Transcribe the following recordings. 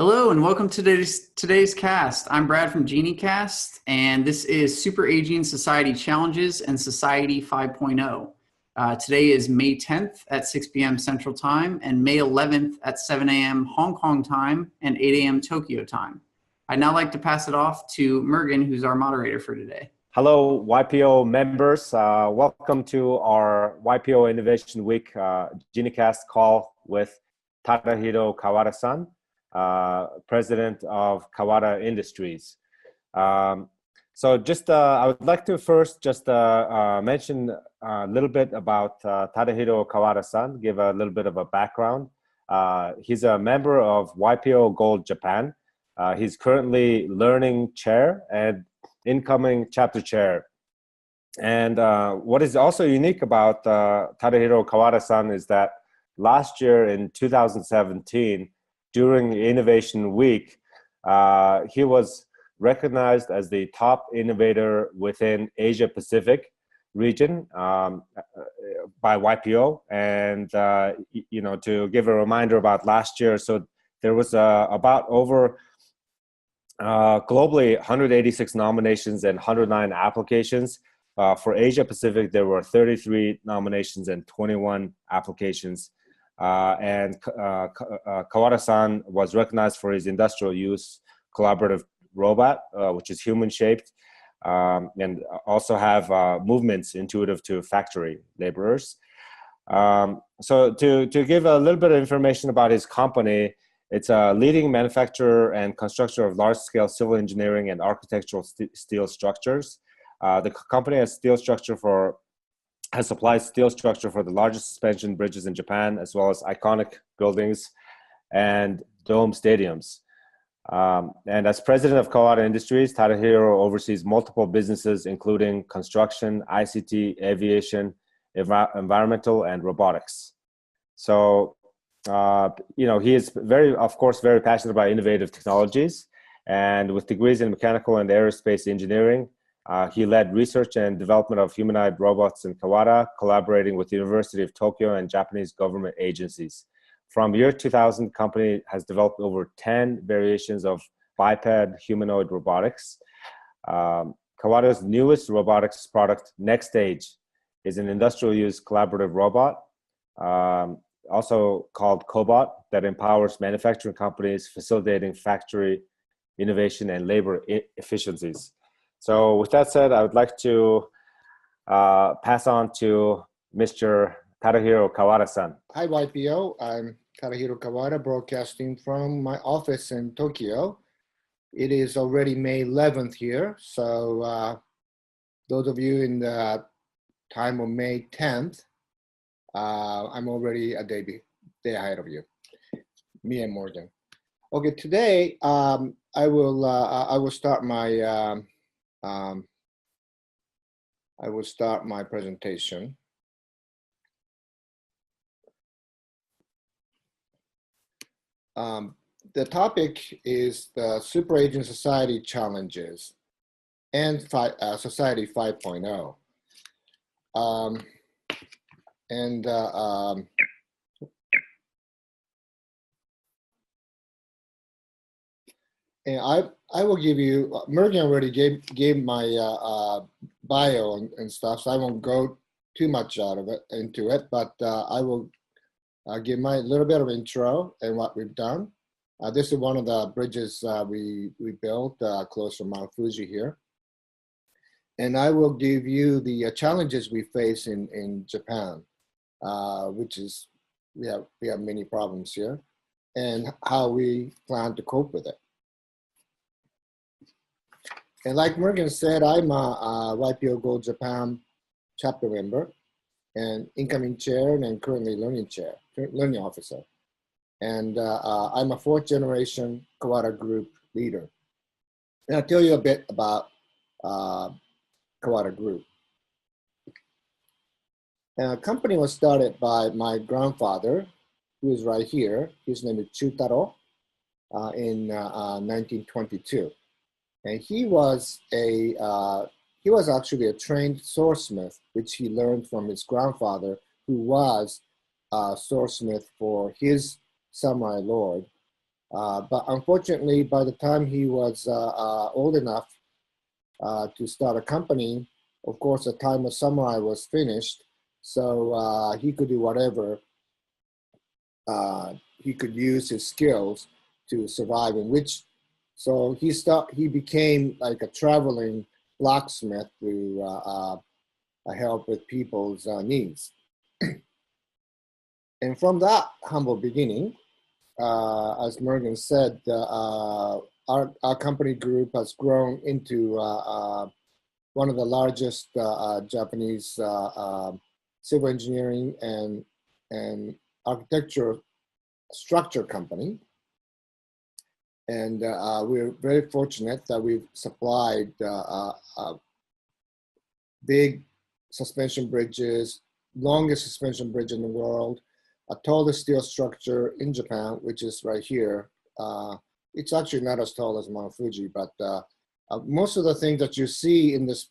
Hello and welcome to today's cast. I'm Brad from Geniecast, and this is Super Aging Society Challenges and Society 5.0. Today is May 10th at 6 p.m. Central Time and May 11th at 7 a.m. Hong Kong time and 8 a.m. Tokyo time. I'd now like to pass it off to Mergen, who's our moderator for today. Hello, YPO members. Welcome to our YPO Innovation Week Geniecast call with Tadahiro Kawada-san, president of Kawada Industries. So I would like to first just mention a little bit about Tadahiro Kawada-san, give a little bit of a background. He's a member of YPO Gold Japan. He's currently learning chair and incoming chapter chair. And what is also unique about Tadahiro Kawada-san is that last year in 2017, during Innovation Week, he was recognized as the top innovator within Asia Pacific region by YPO. And to give a reminder about last year, so there was about over globally 186 nominations and 109 applications. For Asia Pacific, there were 33 nominations and 21 applications. Kawada-san was recognized for his industrial use collaborative robot, which is human-shaped, and also have movements intuitive to factory laborers. So to give a little bit of information about his company, it's a leading manufacturer and constructor of large-scale civil engineering and architectural steel structures. The company has supplied steel structure for the largest suspension bridges in Japan, as well as iconic buildings and dome stadiums. And as president of Kawada Industries, Tadahiro oversees multiple businesses, including construction, ICT, aviation, environmental, and robotics. So, he is of course, very passionate about innovative technologies. And with degrees in mechanical and aerospace engineering, he led research and development of humanoid robots in Kawada, collaborating with the University of Tokyo and Japanese government agencies. From year 2000, the company has developed over 10 variations of biped humanoid robotics. Kawada's newest robotics product, Next Stage, is an industrial use collaborative robot, also called Cobot, that empowers manufacturing companies, facilitating factory innovation and labor efficiencies. So with that said, I would like to pass on to Mr. Tadahiro Kawada-san. Hi, YPO. I'm Tadahiro Kawada, broadcasting from my office in Tokyo. It is already May 11th here, so those of you in the time of May 10th, I'm already a day ahead of you, me and Morgan. Okay, today I will start my presentation. The topic is the Super Aging Society Challenges and Society 5.0. And I will give you, Mergen already gave my bio and stuff, so I won't go too much into it, but I will give my little bit of intro and what we've done. This is one of the bridges we built close to Mount Fuji here. And I will give you the challenges we face in Japan, which is, we have many problems here, and how we plan to cope with it. And like Morgan said, I'm a YPO Gold Japan chapter member and incoming chair and currently learning officer. And I'm a fourth generation Kawada Group leader. And I'll tell you a bit about Kawada Group. And the company was started by my grandfather, who is right here. His name is Chutaro, in 1922. And he was actually a trained swordsmith, which he learned from his grandfather, who was a swordsmith for his samurai lord, But unfortunately, by the time he was old enough to start a company, of course, the time of samurai was finished, so he could do whatever he could use his skills to survive. In which, so he became like a traveling blacksmith to help with people's needs. And from that humble beginning, as Morgan said, our company group has grown into one of the largest Japanese civil engineering and architecture structure company. And we're very fortunate that we've supplied big suspension bridges, longest suspension bridge in the world, a tallest steel structure in Japan, which is right here. It's actually not as tall as Mount Fuji, but most of the things that you see in this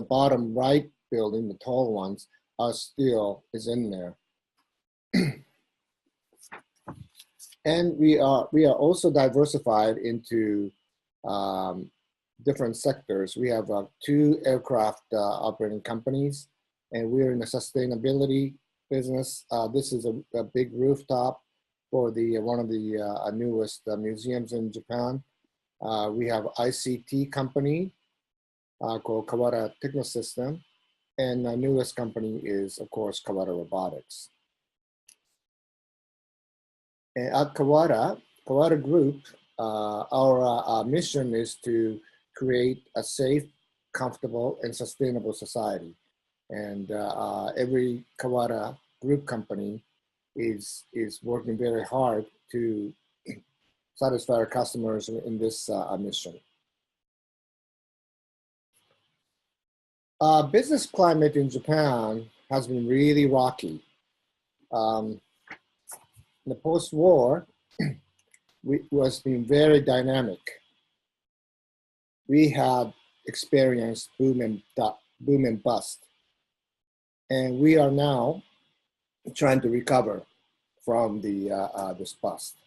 bottom right building, the tall ones, are steel is in there. And we are also diversified into different sectors. We have 2 aircraft operating companies, and we're in the sustainability business. This is a big rooftop for one of the newest museums in Japan. We have ICT company called Kawara Technosystem, and our newest company is, of course, Kawara Robotics. And at Kawara Group, our mission is to create a safe, comfortable, and sustainable society. And every Kawara Group company is working very hard to satisfy our customers in this mission. Business climate in Japan has been really rocky. In the post-war, was being very dynamic. We had experienced boom and bust, and we are now trying to recover from this bust.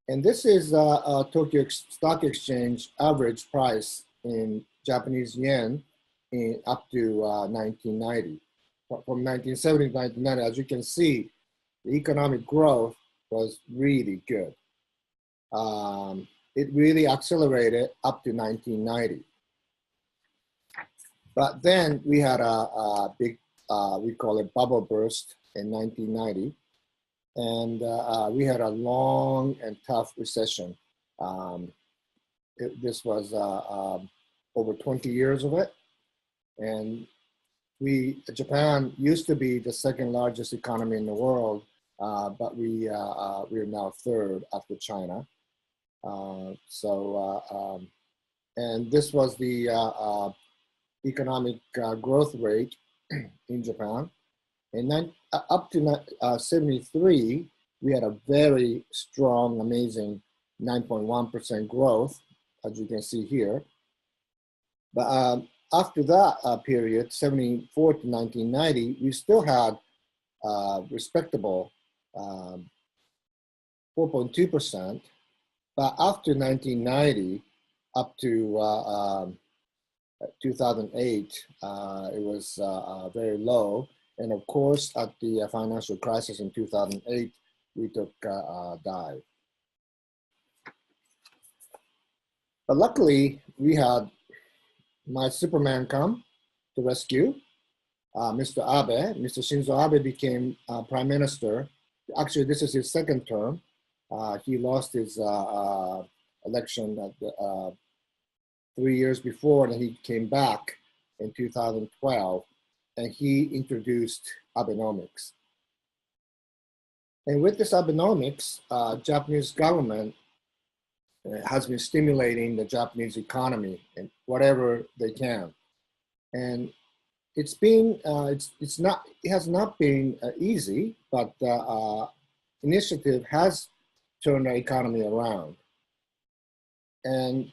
And this is Tokyo Stock Exchange average price in Japanese yen up to 1990. From 1970 to 1990, as you can see, the economic growth was really good. It really accelerated up to 1990. But then we had a big, we call it bubble burst in 1990. And we had a long and tough recession. This was over 20 years of it. And Japan used to be the second largest economy in the world, but we are now third after China. And this was the economic growth rate in Japan. And up to 73, we had a very strong, amazing 9.1% growth, as you can see here. But after that period, 74 to 1990, we still had respectable 4.2%. But after 1990, up to 2008, it was very low. And of course, at the financial crisis in 2008, we took a dive. But luckily, we had my Superman come to rescue. Mr. Abe, Mr. Shinzo Abe became prime minister. Actually, this is his second term. He lost his election 3 years before, and he came back in 2012, and he introduced Abenomics. And with this Abenomics, Japanese government has been stimulating the Japanese economy in whatever they can. And it's been, it has not been easy, but initiative has turned the economy around. And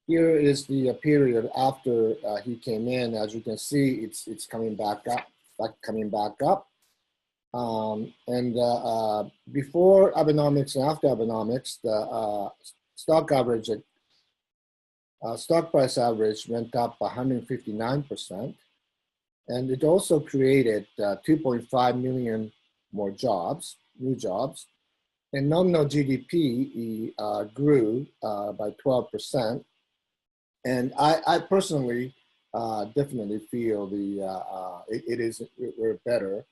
here is the period after he came in. As you can see, it's coming back up, coming back up. Before Abenomics and after Abenomics, the stock price average went up 159%, and it also created 2.5 million more jobs, new jobs, and nominal GDP grew by 12%. And I personally definitely feel we're better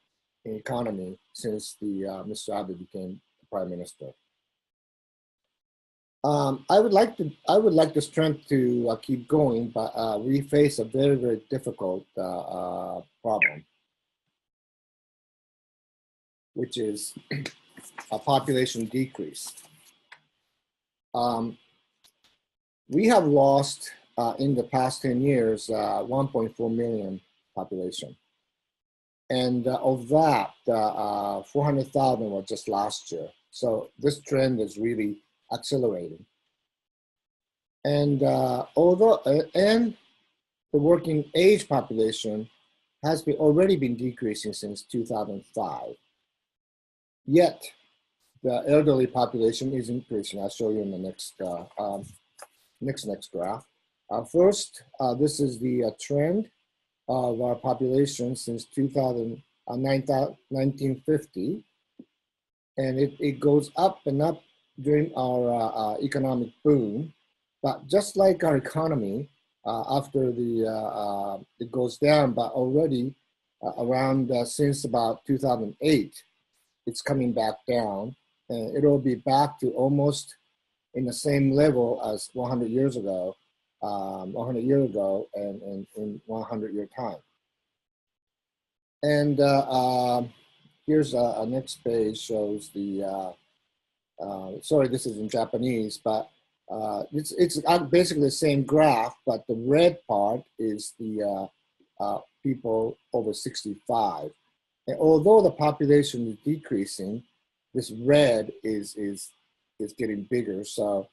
in economy since Mr. Abe became prime minister. I would like this trend to keep going, but we face a very, very difficult problem, which is a population decrease. We have lost in the past 10 years 1.4 million population. And of that, 400,000 was just last year. So this trend is really accelerating. And and the working age population has already been decreasing since 2005. Yet the elderly population is increasing. I'll show you in the next next graph. First, this is the trend of our population since 1950, and it goes up and up during our economic boom. But just like our economy, after it goes down, but already around since about 2008, it's coming back down, and it'll be back to almost in the same level as 100 years ago, 100 years ago, and in 100-year time. And here's a next page shows the, sorry, this is in Japanese, but it's basically the same graph, but the red part is the people over 65. And although the population is decreasing, this red is getting bigger. So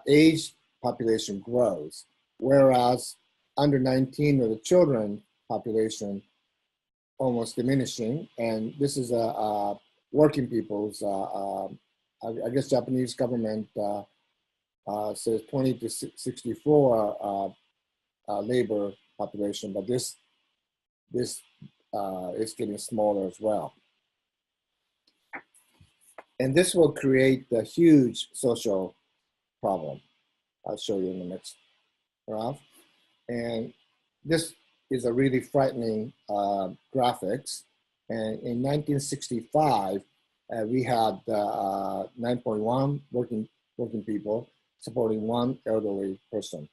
age population grows, whereas under 19 or the children population almost diminishing. And this is working people's, I guess Japanese government says 20 to 64 labor population, but this is getting smaller as well. And this will create a huge social problem. I'll show you in the next graph. And this is a really frightening graphics. And in 1965, we had 9.1 working people supporting one elderly person.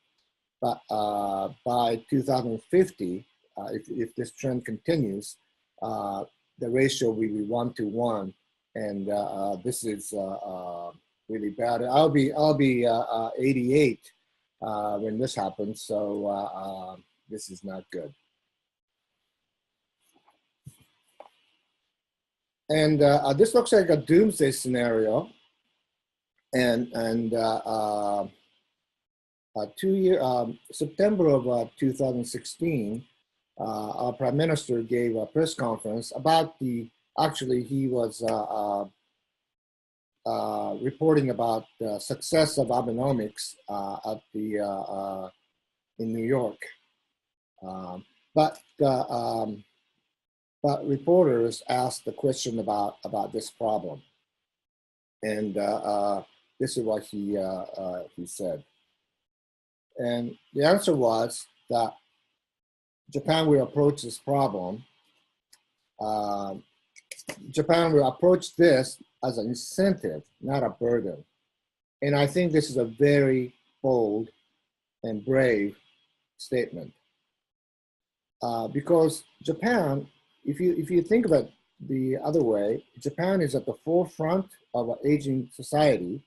But by 2050, if this trend continues, the ratio will be 1 to 1. And this is really bad. I'll be 88 when this happens, so this is not good. And this looks like a doomsday scenario. And September of 2016, our prime minister gave a press conference about actually, he was reporting about the success of Abenomics in New York. But reporters asked the question about this problem, and this is what he said. And the answer was that Japan will approach this problem. Japan will approach this as an incentive, not a burden. And I think this is a very bold and brave statement. Because Japan, if you think of it the other way, Japan is at the forefront of an aging society,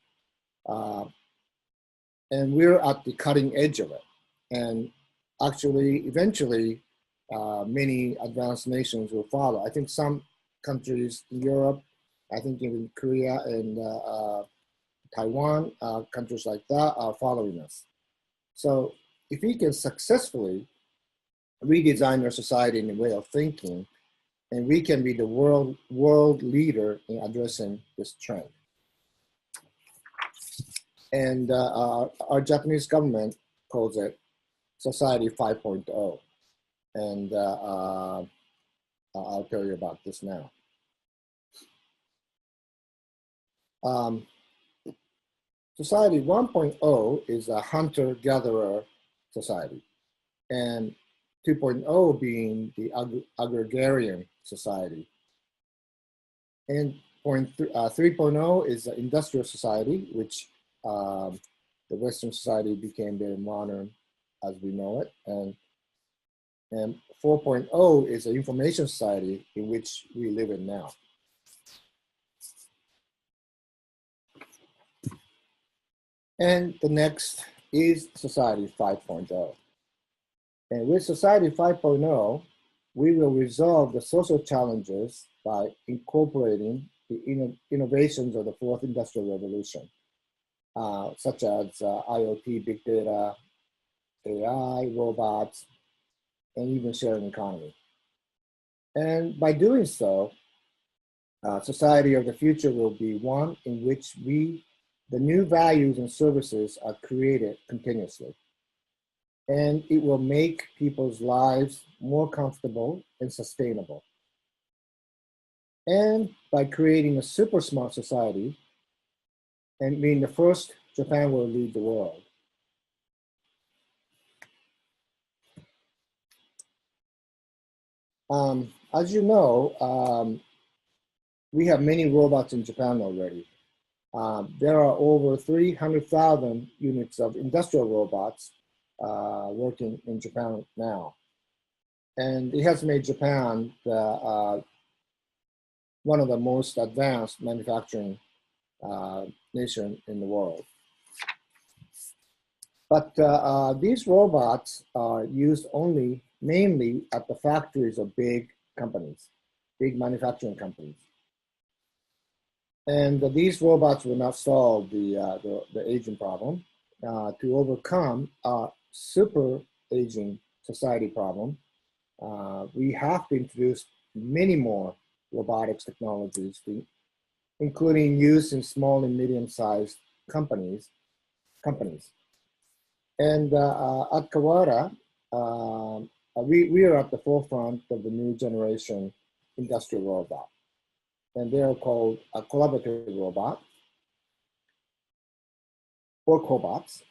and we're at the cutting edge of it. And actually, eventually, many advanced nations will follow. I think some countries in Europe, I think even Korea and Taiwan, countries like that are following us. So if we can successfully redesign our society in a way of thinking, and we can be the world leader in addressing this trend. And our Japanese government calls it Society 5.0. And I'll tell you about this now. Society 1.0 is a hunter-gatherer society, and 2.0 being the agrarian society. And 3.0 is the industrial society, which the Western society became very modern as we know it. And 4.0 is the information society in which we live in now. And the next is Society 5.0. And with Society 5.0, we will resolve the social challenges by incorporating the innovations of the fourth industrial revolution, such as IoT, big data, AI, robots, and even sharing economy. And by doing so, society of the future will be one in which the new values and services are created continuously. And it will make people's lives more comfortable and sustainable. And by creating a super smart society and being the first, Japan will lead the world. As you know, we have many robots in Japan already. There are over 300,000 units of industrial robots working in Japan now. And it has made Japan one of the most advanced manufacturing nation in the world. But these robots are used mainly at the factories of big companies, big manufacturing companies. And these robots will not solve the aging problem. To overcome our super aging society problem, we have to introduce many more robotics technologies, including use in small and medium-sized companies. And at Kawara, we are at the forefront of the new generation industrial robot. And they are called a collaborative robot, or cobots.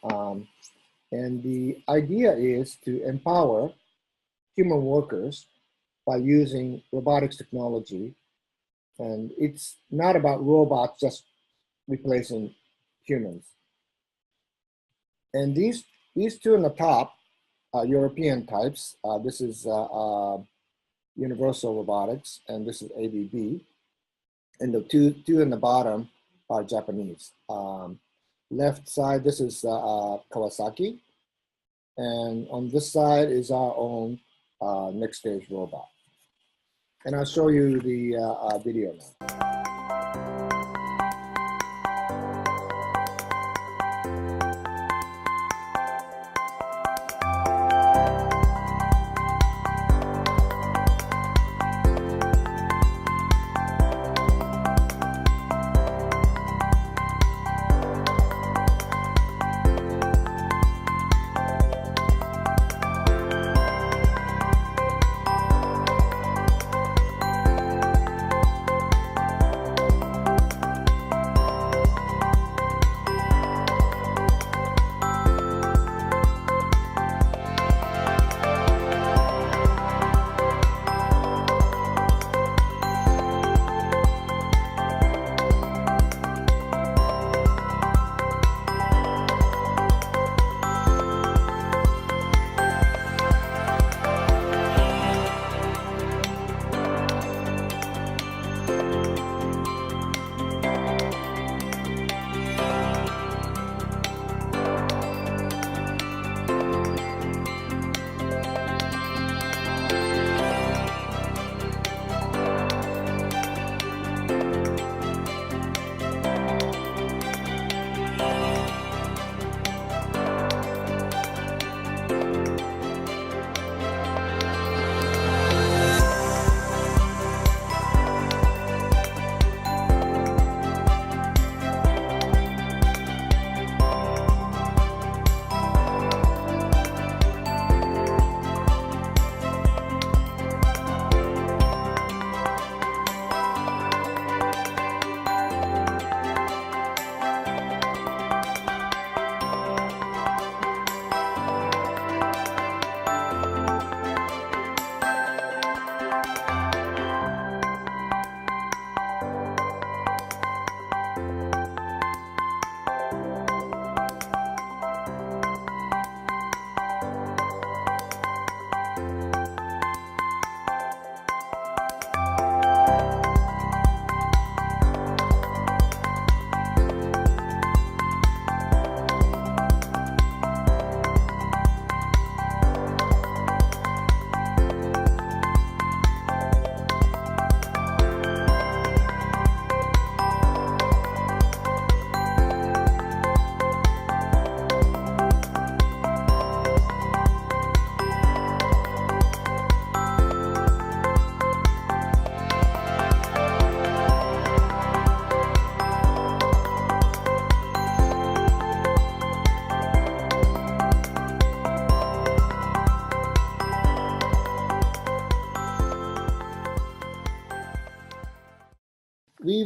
And the idea is to empower human workers by using robotics technology. And it's not about robots just replacing humans. And these two on the top are European types. This is Universal Robotics, and this is ABB. And the two in the bottom are Japanese. Left side, this is Kawasaki. And on this side is our own next stage robot. And I'll show you the video now.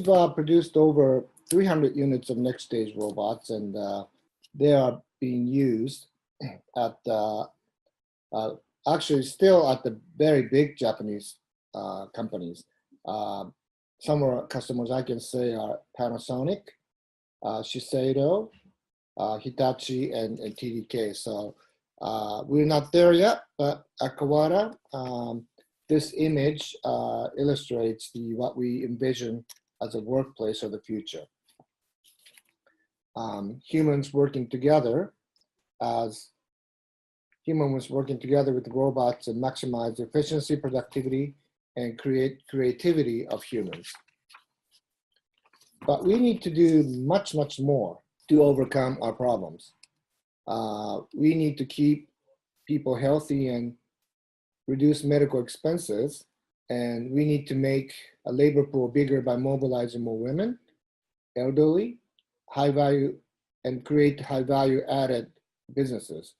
we've produced over 300 units of next stage robots, and they are being used at actually still at the very big Japanese companies. Some of our customers I can say are Panasonic, Shiseido, Hitachi, and TDK. So we're not there yet, but at Kawara, this image illustrates what we envision as a workplace of the future. Humans working together with the robots and maximize the efficiency, productivity, and creativity of humans. But we need to do much, much more to overcome our problems. We need to keep people healthy and reduce medical expenses, and we need to make a labor pool bigger by mobilizing more women, elderly, high value, and create high value added businesses.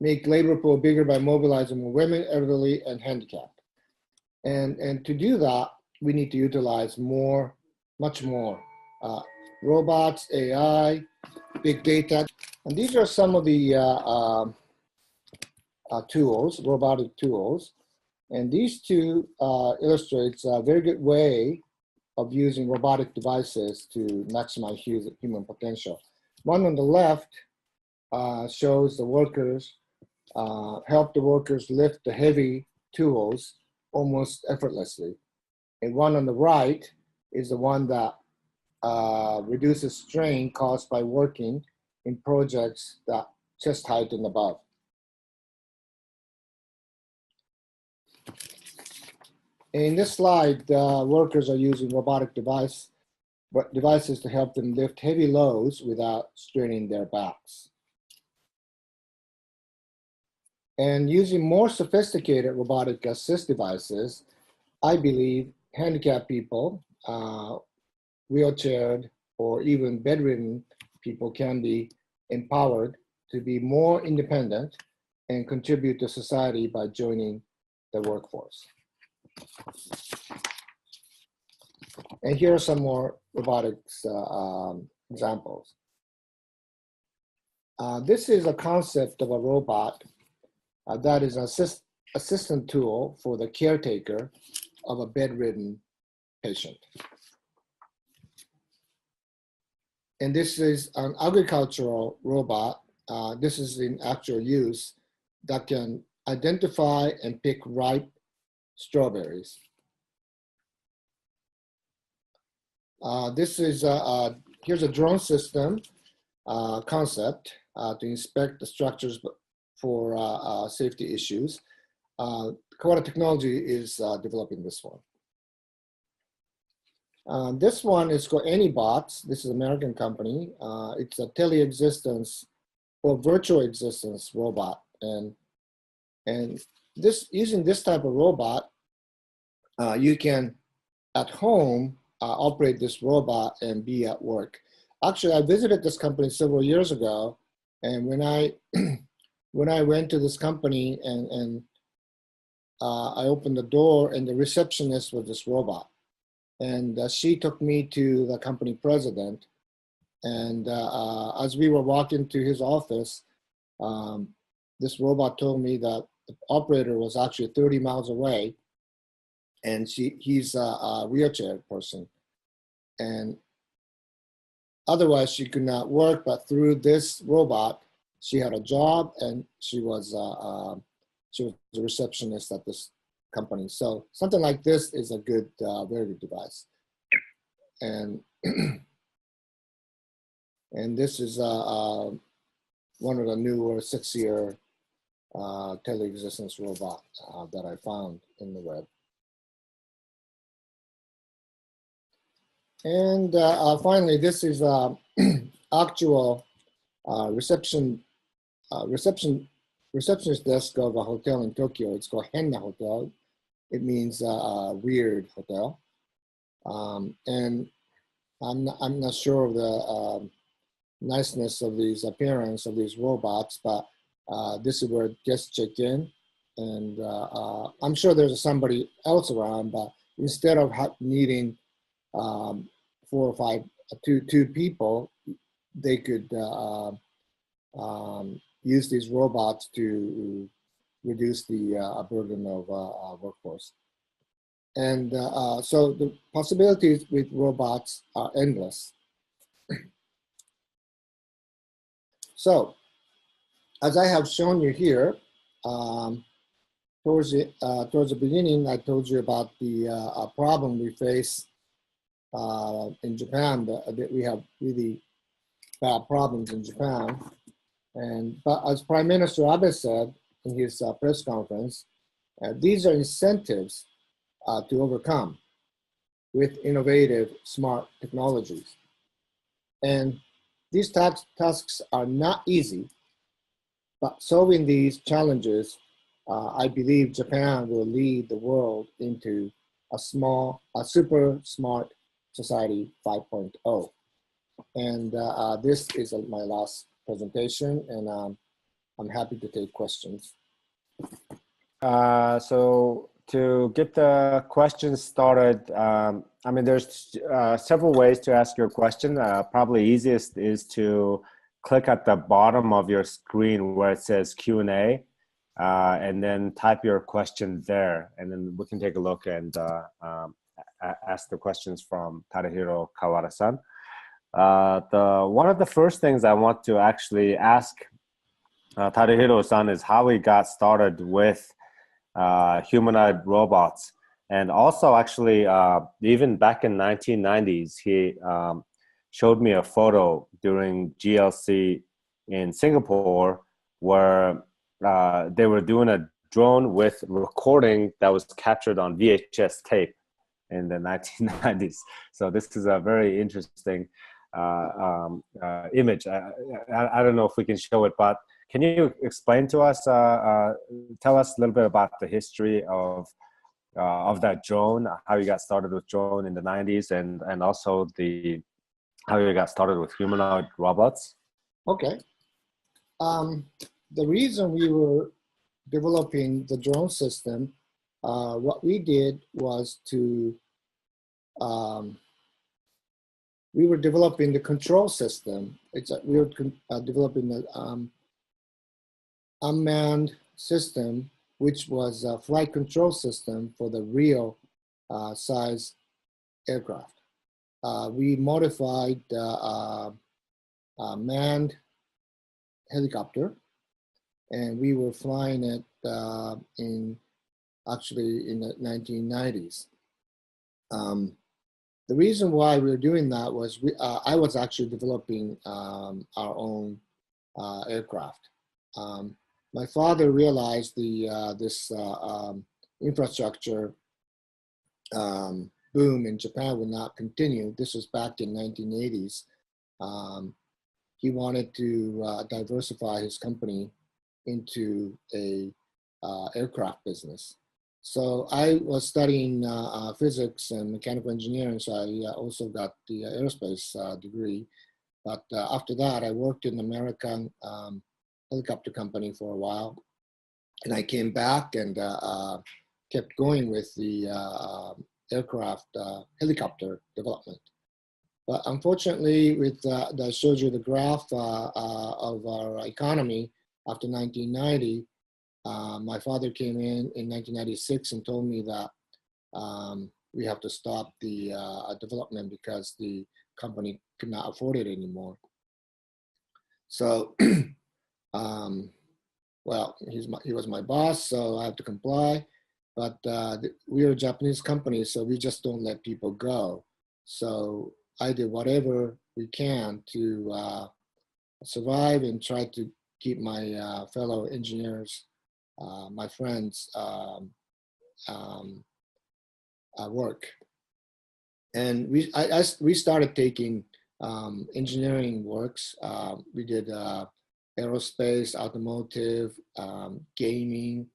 Make labor pool bigger by mobilizing more women, elderly, and handicapped. And to do that, we need to utilize much more robots, AI, big data. And these are some of the tools, robotic tools. And these two illustrates a very good way of using robotic devices to maximize human potential. One on the left shows the workers, help the workers lift the heavy tools almost effortlessly. And one on the right is the one that reduces strain caused by working in projects that chest height and above. In this slide, workers are using robotic devices to help them lift heavy loads without straining their backs. And using more sophisticated robotic assist devices, I believe handicapped people, wheelchaired, or even bedridden people can be empowered to be more independent and contribute to society by joining the workforce. And here are some more robotics examples. This is a concept of a robot that is an assistant tool for the caretaker of a bedridden patient. And this is an agricultural robot. This is in actual use that can identify and pick ripe strawberries. This is here's a drone system concept to inspect the structures for safety issues. Kawara Technology is developing this one. This one is called AnyBots. This is an American company. It's a teleexistence or virtual existence robot. And using this type of robot, you can, at home, operate this robot and be at work. Actually, I visited this company several years ago, and when I went to this company and I opened the door, and the receptionist was this robot. And she took me to the company president. And as we were walking to his office, this robot told me that the operator was actually 30 miles away, and he's a wheelchair person. And otherwise, she could not work, but through this robot, she had a job, and she was a receptionist at this company. So something like this is a good, very good device. And and this is one of the newer, sexier teleexistence robot that I found in the web. And finally, this is actual receptionist desk of a hotel in Tokyo. It's called Henna Hotel. It means weird hotel. And I'm not sure of the niceness of these appearance of these robots, but this is where guests check in, And I'm sure there's somebody else around, but instead of needing 2 people, they could use these robots to reduce the burden of workforce. And so the possibilities with robots are endless. So, as I have shown you here, towards the beginning, I told you about the problem we face in Japan. That we have really bad problems in Japan. But as Prime Minister Abe said in his press conference, these are incentives to overcome with innovative, smart technologies. And these tasks are not easy, but solving these challenges, I believe Japan will lead the world into a super smart society 5.0. And this is my last presentation, and I'm happy to take questions. So to get the questions started, I mean, there's several ways to ask your question. Probably easiest is to click at the bottom of your screen where it says Q&A, and then type your question there, and then we can take a look and ask the questions from Tadahiro Kawara-san. One of the first things I want to actually ask Tadahiro-san is how he got started with humanoid robots. And also actually, even back in 1990s, he showed me a photo during GLC in Singapore where they were doing a drone with recording that was captured on VHS tape in the 1990s. So this is a very interesting image. I don't know if we can show it, but can you explain to us, tell us a little bit about the history of that drone, how you got started with drone in the 90s, and also how you got started with humanoid robots? Okay. The reason we were developing the drone system, what we did was we were developing the control system. We were developing the unmanned system, which was a flight control system for the real size aircraft. We modified a manned helicopter, and we were flying it actually in the 1990s. The reason why we were doing that was I was actually developing our own aircraft. My father realized this infrastructure boom in Japan would not continue. This was back in 1980s. He wanted to diversify his company into a aircraft business. So I was studying physics and mechanical engineering, so I also got the aerospace degree. But after that, I worked in an American helicopter company for a while, and I came back and kept going with the aircraft helicopter development. But unfortunately, with I showed you the graph of our economy after 1990. My father came in 1996 and told me that we have to stop the development because the company could not afford it anymore. So, well, he was my boss, so I have to comply. But we are a Japanese company, so we just don't let people go. So I did whatever we can to survive and try to keep my fellow engineers, my friends, work. And we started taking engineering works. We did aerospace, automotive, gaming,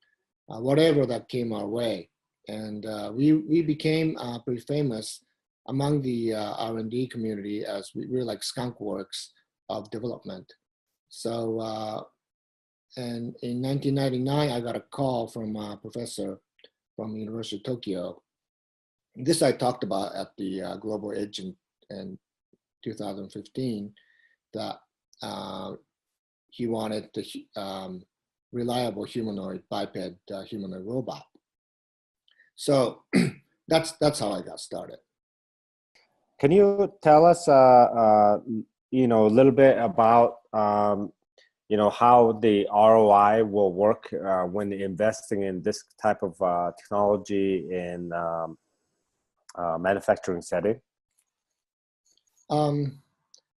whatever that came our way. And we became pretty famous among the R&D community as we were like skunk works of development. So And in 1999, I got a call from a professor from University of Tokyo. This I talked about at the Global Edge in 2015, that he wanted the reliable humanoid biped humanoid robot. So that's how I got started. Can you tell us, a little bit about, how the ROI will work when investing in this type of technology in manufacturing setting?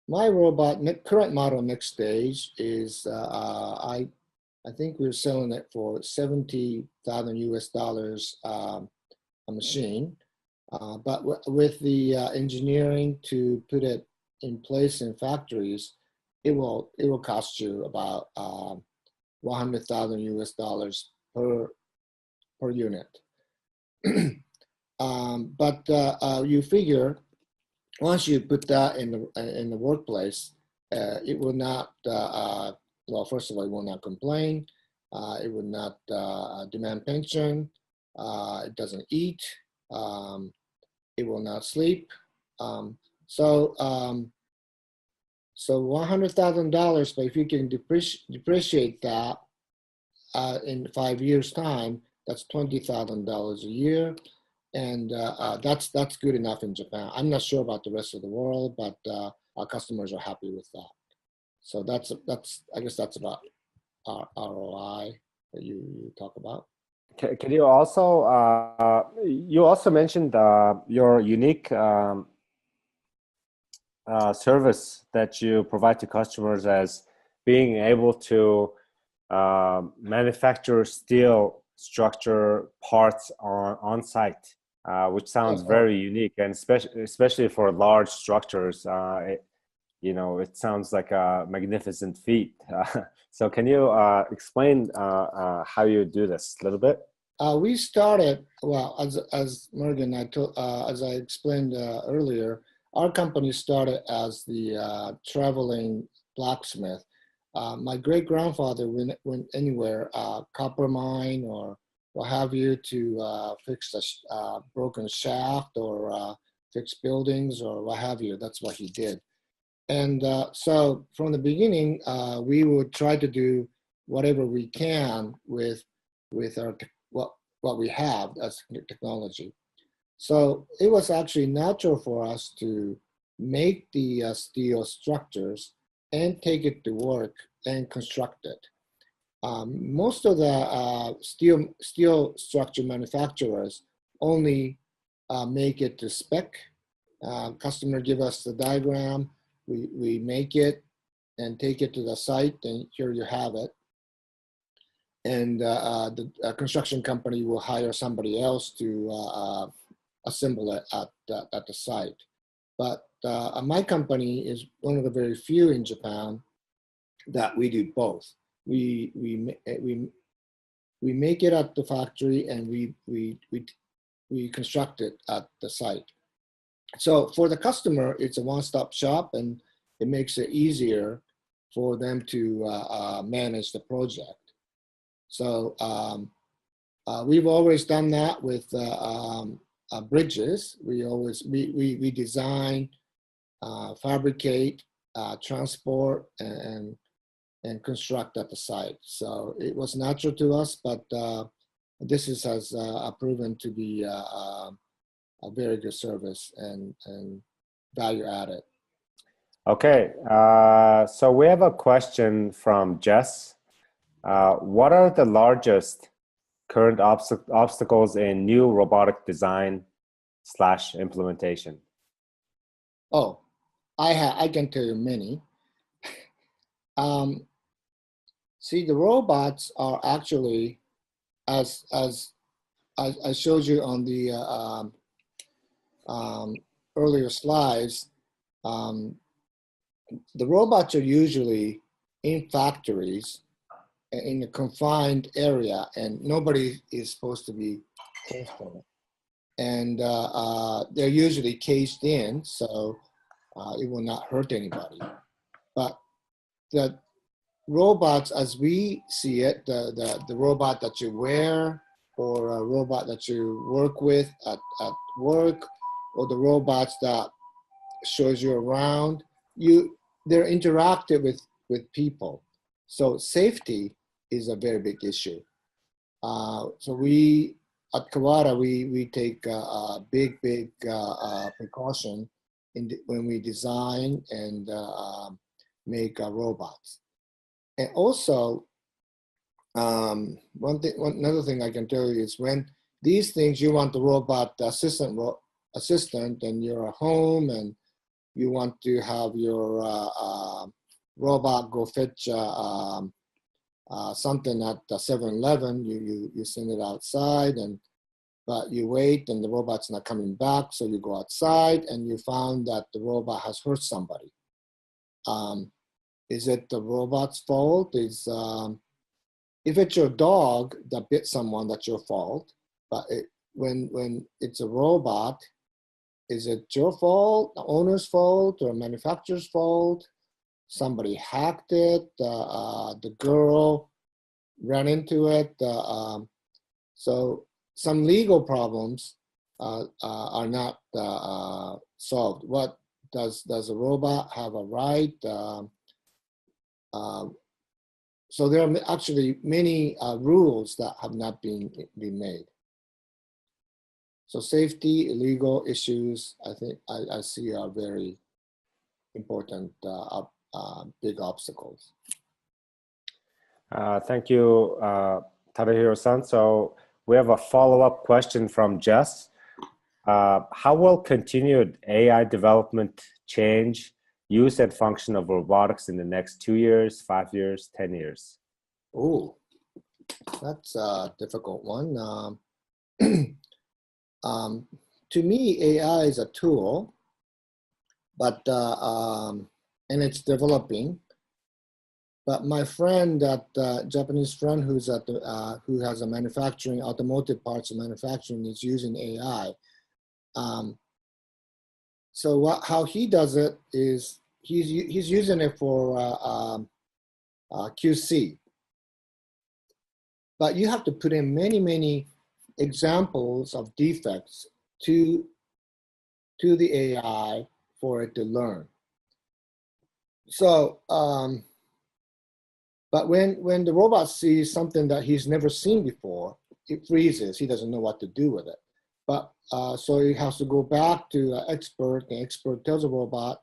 My robot, current model next stage is I think we're selling it for $70,000 a machine. But with the engineering to put it in place in factories, it will cost you about $100,000 per unit. But you figure once you put that in the workplace, it will not. Well, first of all, it will not complain. It will not demand pension. It doesn't eat. It will not sleep. So $100,000, but if you can depreciate that in 5 years' time, that's $20,000 a year, and that's good enough in Japan. I'm not sure about the rest of the world, but our customers are happy with that. So that's I guess that's about our ROI that you talk about. Can you also mentioned your unique service that you provide to customers as being able to manufacture steel structure parts on site, which sounds very unique, and especially for large structures. It sounds like a magnificent feat. So can you explain how you do this a little bit? We started, well, as Morgan, as I explained earlier, our company started as the traveling blacksmith. My great-grandfather went anywhere, copper mine or what have you, to fix a broken shaft or fix buildings or what have you. That's what he did. And so from the beginning, we would try to do whatever we can with our what we have as technology. So it was actually natural for us to make the steel structures and take it to work and construct it. Most of the steel structure manufacturers only make it to spec. Customer give us the diagram, we make it and take it to the site, and here you have it. And the construction company will hire somebody else to assemble it at the site. But my company is one of the very few in Japan that we do both. We make it at the factory, and we construct it at the site. So for the customer, it's a one-stop shop, and it makes it easier for them to manage the project. So we've always done that with bridges. We design, fabricate, transport, and construct at the site. So it was natural to us, but this has proven to be a very good service and value added. Okay, so we have a question from Jess. What are the largest current obstacles in new robotic design / implementation? Oh, I can tell you many. See, the robots are actually, as I showed you on the earlier slides, the robots are usually in factories in a confined area, and nobody is supposed to be close to it. And they're usually caged in, so it will not hurt anybody. But robots as we see it, the robot that you wear, or a robot that you work with at work, or the robots that shows you around, they're interactive with people. So safety is a very big issue. So we at Kawada, we take a big precaution when we design and make robots. And also, another thing I can tell you is when these things, you want the robot assistant, and you're at home and you want to have your robot go fetch something at 7-Eleven, you send it outside, but you wait and the robot's not coming back, so you go outside and you found that the robot has hurt somebody. Is it the robot's fault? If it's your dog that bit someone, that's your fault. But when it's a robot, is it your fault, the owner's fault, or manufacturer's fault? Somebody hacked it. The girl ran into it. So some legal problems are not solved. What does a robot have a right? So there are actually many rules that have not been made. So safety, legal issues, I think I see are very important, big obstacles. Thank you, Tadahiro-san. So we have a follow-up question from Jess. How will continued AI development change use and function of robotics in the next 2 years, 5 years, 10 years? Oh, that's a difficult one. To me, AI is a tool, but and it's developing. But my friend, that Japanese friend who's at who has a manufacturing, automotive parts of manufacturing, is using AI. So how he does it is he's using it for QC. But you have to put in many examples of defects to the AI for it to learn. So, but when the robot sees something that he's never seen before, it freezes. He doesn't know what to do with it. But so he has to go back to an expert. The expert tells the robot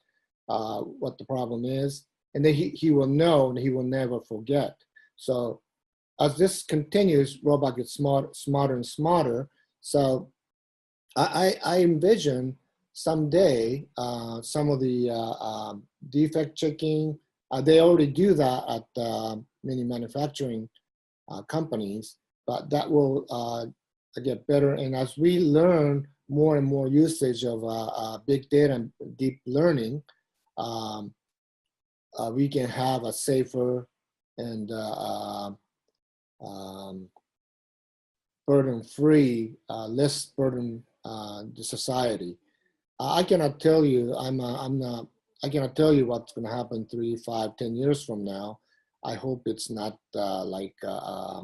what the problem is, and then he will know, and he will never forget. So as this continues, robot gets smarter and smarter. So I envision someday some of the defect checking, they already do that at many manufacturing companies, but that will get better. And as we learn more and more usage of big data and deep learning, we can have a safer and burden-free, less burden the society. I cannot tell you. I cannot tell you what's going to happen 3, 5, 10 years from now. I hope it's not like a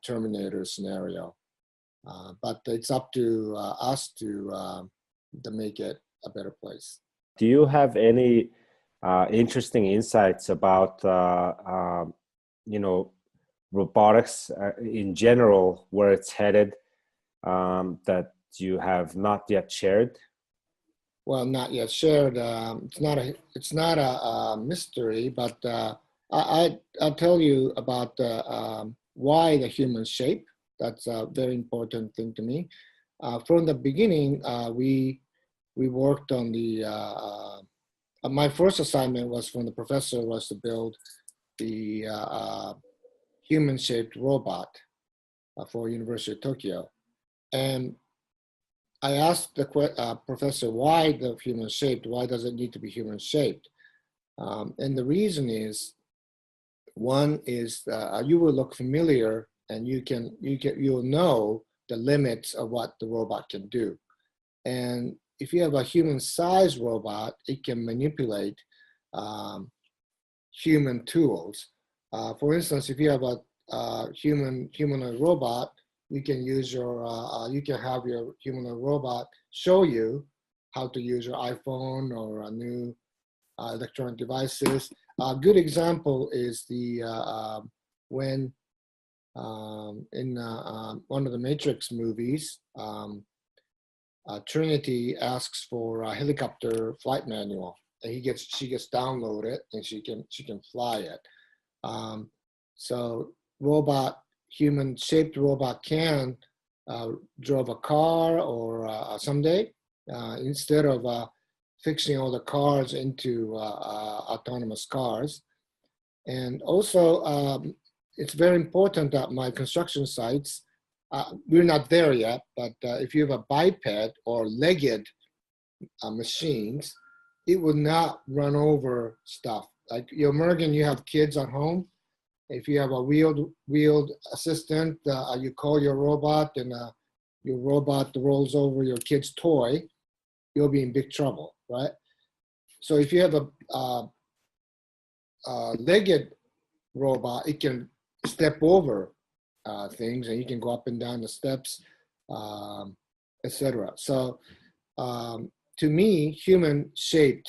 Terminator scenario. But it's up to us to make it a better place. Do you have any interesting insights about robotics in general, where it's headed, that you have not yet shared? Well, not yet shared. It's not a mystery, but I'll tell you about why the human shape. That's a very important thing to me. From the beginning, we worked on the. My first assignment was from the professor was to build the human-shaped robot for University of Tokyo, and I asked the professor why the human-shaped. Why does it need to be human-shaped? And the reason is, one is you will look familiar, and you'll know the limits of what the robot can do. And if you have a human-sized robot, it can manipulate human tools. For instance, if you have a humanoid robot, you can use you can have your humanoid robot show you how to use your iPhone or a new electronic devices. A good example is when in one of the Matrix movies, Trinity asks for a helicopter flight manual, and she gets downloaded, and she can fly it. So human-shaped robot can drive a car, or someday, instead of fixing all the cars into autonomous cars. And also, it's very important that my construction sites, we're not there yet, but if you have a biped or legged machines, it will not run over stuff. Like, Mergen, you have kids at home. If you have a wheeled assistant, you call your robot, and your robot rolls over your kid's toy, you'll be in big trouble, right? So if you have a legged robot, it can step over things, and you can go up and down the steps, etc. So to me, human shape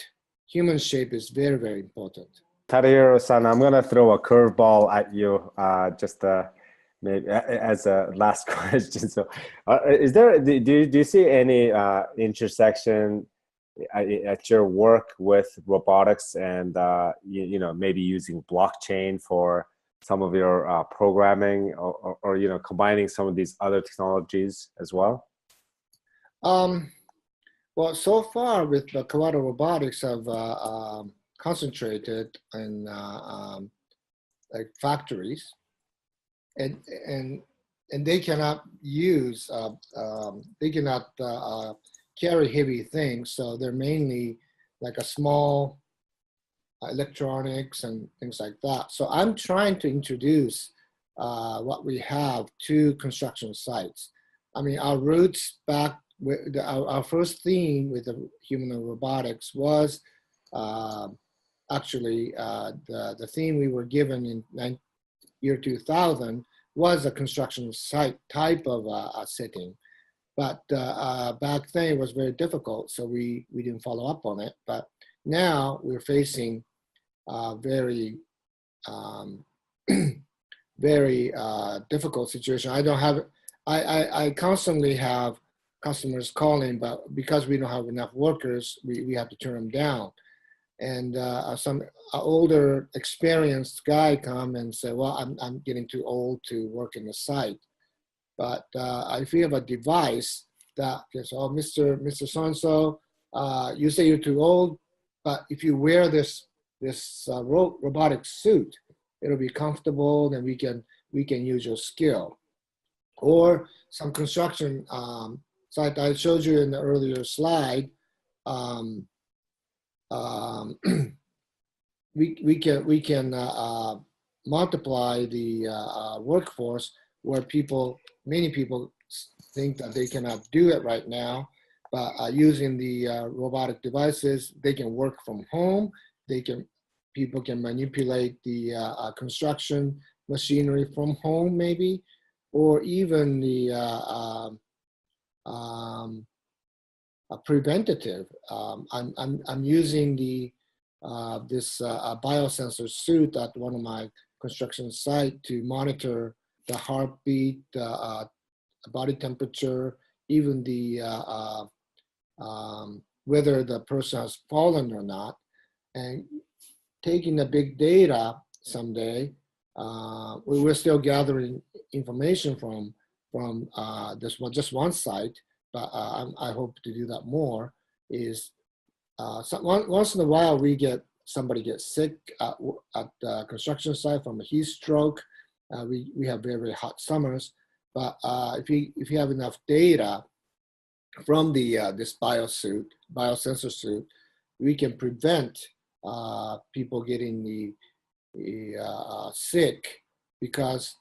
is very, very important. Tadahiro-san, I'm going to throw a curveball at you, just maybe as a last question. So, do you see any intersection at your work with robotics and maybe using blockchain for some of your programming, or combining some of these other technologies as well? Well, so far with the Kawada Robotics, I've concentrated in like factories, and they cannot use they cannot carry heavy things, so they're mainly like a small electronics and things like that. So I'm trying to introduce what we have to construction sites. I mean, our roots back with our first theme with the humanoid robotics was actually the theme we were given in year 2000 was a construction site type of setting. But back then it was very difficult, so we didn't follow up on it. But now we're facing very very difficult situation. I constantly have customers calling, but because we don't have enough workers, we have to turn them down. And some older experienced guy come and say, well, I'm getting too old to work in the site. But if you have a device that says, oh, Mr. So-and-so, you say you're too old, but if you wear this robotic suit, it'll be comfortable, then we can use your skill. Or some construction site I showed you in the earlier slide, we can multiply the workforce where many people think that they cannot do it right now, but using the robotic devices, they can work from home. People can manipulate the construction machinery from home, maybe, or even the preventative. I'm using this biosensor suit at one of my construction site to monitor the heartbeat, body temperature, even the whether the person has fallen or not, and taking the big data someday. We're still gathering information from this one, just one site, but I hope to do that more. Is once in a while somebody gets sick at the construction site from a heat stroke. We have very, very hot summers, but if you have enough data from this biosensor suit, we can prevent people getting sick, because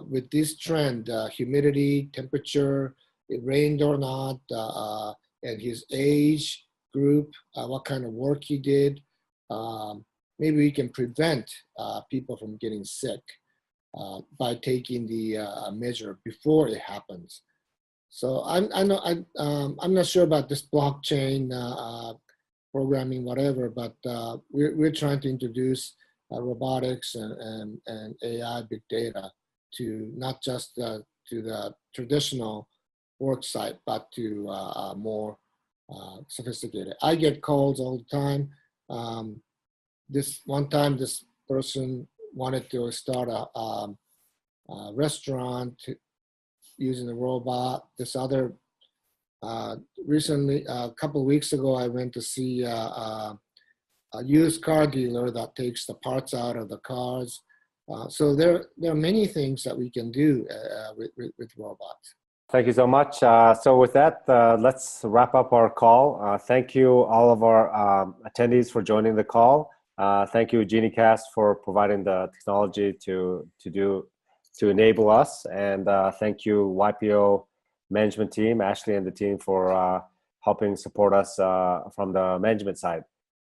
with this trend, humidity, temperature, it rained or not, and his age group, what kind of work he did, maybe we can prevent people from getting sick by taking the measure before it happens. So I'm not sure about this blockchain programming, whatever, but we're trying to introduce robotics and AI, big data to not just to the traditional work site, but to more sophisticated. I get calls all the time. This one time, this person wanted to start a restaurant using a robot. This other recently, a couple of weeks ago, I went to see a used car dealer that takes the parts out of the cars. So there are many things that we can do with robots. Thank you so much. So with that, let's wrap up our call. Thank you all of our attendees for joining the call. Thank you, Geniecast, for providing the technology to enable us, and thank you, YPO management team, Ashley and the team, for helping support us from the management side.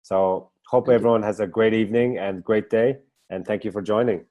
So hope everyone has a great evening and great day, and thank you for joining.